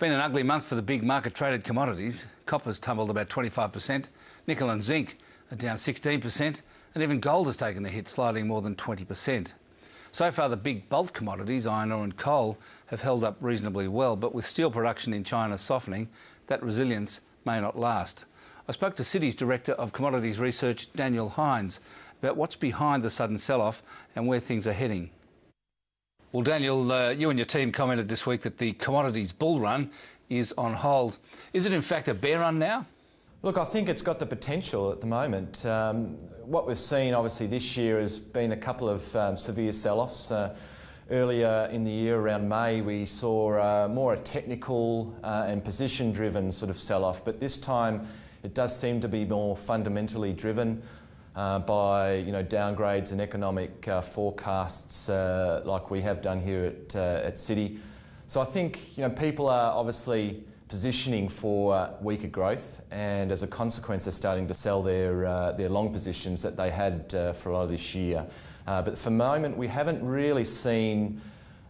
Been an ugly month for the big market-traded commodities. Copper's tumbled about 25%, nickel and zinc are down 16%, and even gold has taken a hit, sliding more than 20%. So far, the big bulk commodities, iron ore and coal, have held up reasonably well, but with steel production in China softening, that resilience may not last. I spoke to Citi's Director of Commodities Research, Daniel Hynes, about what's behind the sudden sell-off and where things are heading. Well, Daniel, you and your team commented this week that the commodities bull run is on hold. Is it in fact a bear run now? Look, I think it's got the potential at the moment. What we've seen obviously this year has been a couple of severe sell-offs. Earlier in the year, around May, we saw more a technical and position-driven sort of sell-off, but this time it does seem to be more fundamentally driven by downgrades and economic forecasts like we have done here at Citi. So I think people are obviously positioning for weaker growth, and as a consequence are starting to sell their long positions that they had for a lot of this year. But for the moment we haven't really seen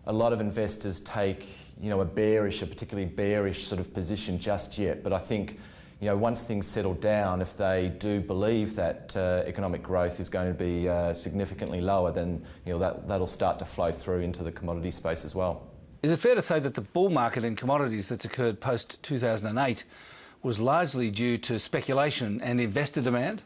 a lot of investors take a particularly bearish sort of position just yet. But I think once things settle down, if they do believe that economic growth is going to be significantly lower, then that'll start to flow through into the commodity space as well. Is it fair to say that the bull market in commodities that's occurred post-2008 was largely due to speculation and investor demand?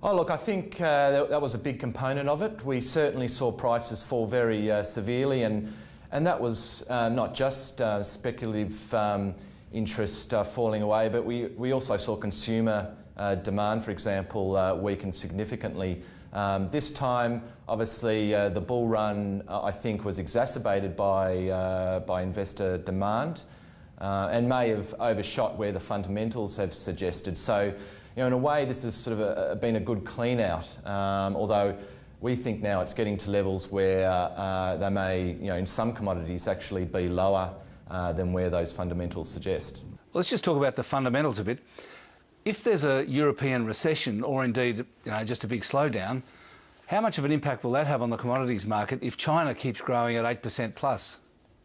Oh, look, I think that was a big component of it. We certainly saw prices fall very severely, and that was not just speculative interest falling away, but we also saw consumer demand, for example, weaken significantly. This time, obviously, the bull run, I think, was exacerbated by investor demand and may have overshot where the fundamentals have suggested. So, in a way, this has sort of been a good clean out, although we think now it's getting to levels where they may, in some commodities, actually be lower than where those fundamentals suggest. Well, let's just talk about the fundamentals a bit. If there's a European recession, or indeed just a big slowdown, how much of an impact will that have on the commodities market if China keeps growing at 8% plus?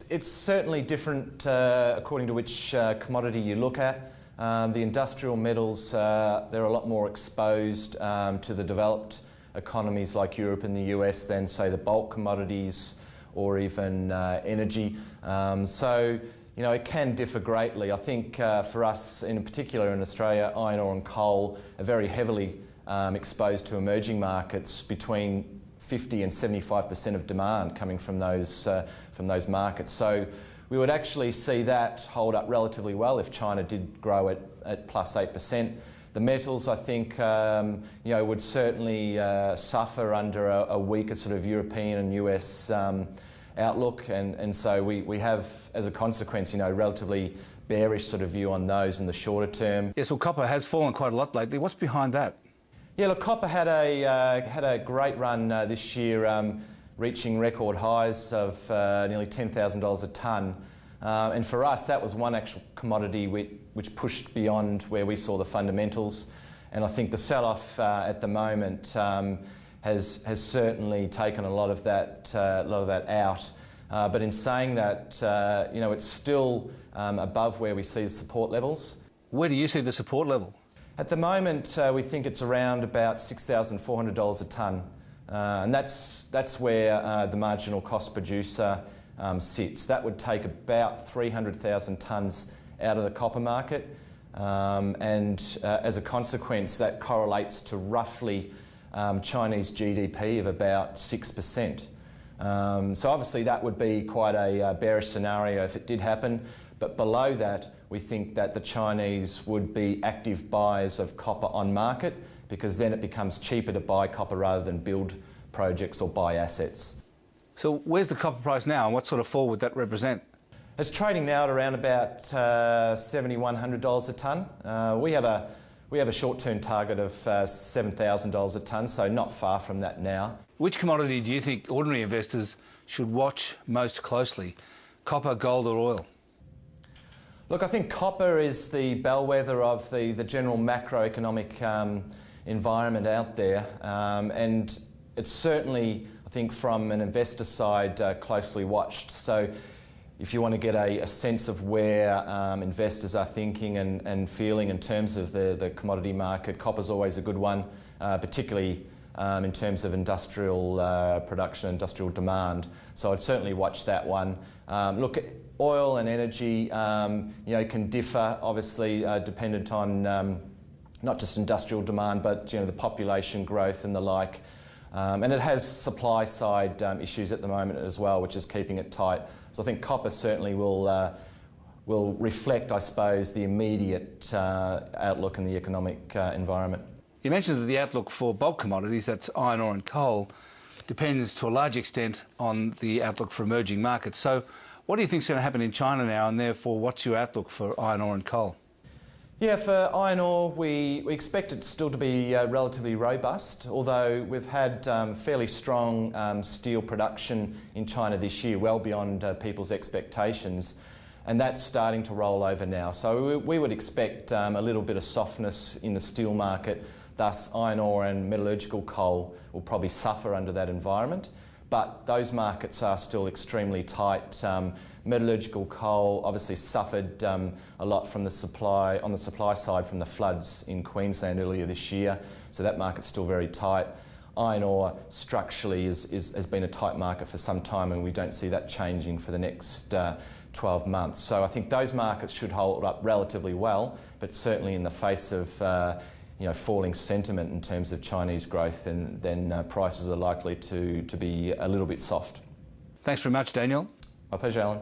It's certainly different according to which commodity you look at. The industrial metals, they're a lot more exposed to the developed economies like Europe and the US than, say, the bulk commodities or even energy. So it can differ greatly. I think for us, in particular in Australia, iron ore and coal are very heavily exposed to emerging markets. Between 50 and 75% of demand coming from those markets. So we would actually see that hold up relatively well if China did grow at plus 8%. The metals, I think, would certainly suffer under a weaker sort of European and US outlook, and so we have, as a consequence, relatively bearish sort of view on those in the shorter term. Yes, well, copper has fallen quite a lot lately. What's behind that? Yeah, look, copper had a great run this year, reaching record highs of nearly $10,000 a tonne. And for us, that was one actual commodity which pushed beyond where we saw the fundamentals. And I think the sell-off at the moment has certainly taken a lot of that out. But in saying that, it's still above where we see the support levels. Where do you see the support level? At the moment, we think it's around about $6,400 a tonne, and that's where the marginal cost producer sits. That would take about 300,000 tonnes out of the copper market, and as a consequence, that correlates to roughly Chinese GDP of about 6%. So obviously that would be quite a bearish scenario if it did happen, but below that we think that the Chinese would be active buyers of copper on market, because then it becomes cheaper to buy copper rather than build projects or buy assets. So where's the copper price now, and what sort of fall would that represent? It's trading now at around about $7,100 a tonne. We have a short-term target of $7,000 a tonne, so not far from that now. Which commodity do you think ordinary investors should watch most closely? Copper, gold or oil? Look, I think copper is the bellwether of the general macroeconomic environment out there, and it's certainly, I think, from an investor side, closely watched. So if you want to get a sense of where investors are thinking and feeling in terms of the commodity market, copper's always a good one, particularly in terms of industrial production, industrial demand. So I'd certainly watch that one. Look, oil and energy, can differ, obviously, dependent on not just industrial demand, but the population growth and the like. And it has supply side issues at the moment as well, which is keeping it tight. So I think copper certainly will reflect, I suppose, the immediate outlook in the economic environment. You mentioned that the outlook for bulk commodities, that's iron ore and coal, depends to a large extent on the outlook for emerging markets. So what do you think is going to happen in China now, and therefore what's your outlook for iron ore and coal? Yeah, for iron ore, we expect it still to be relatively robust, although we've had fairly strong steel production in China this year, well beyond people's expectations, and that's starting to roll over now. So we would expect a little bit of softness in the steel market, thus iron ore and metallurgical coal will probably suffer under that environment. But those markets are still extremely tight. Metallurgical coal obviously suffered a lot from the supply side from the floods in Queensland earlier this year, so that market's still very tight. Iron ore structurally has been a tight market for some time, and we don't see that changing for the next 12 months. So I think those markets should hold up relatively well, but certainly in the face of falling sentiment in terms of Chinese growth, and then prices are likely to be a little bit soft. Thanks very much, Daniel. My pleasure, Alan.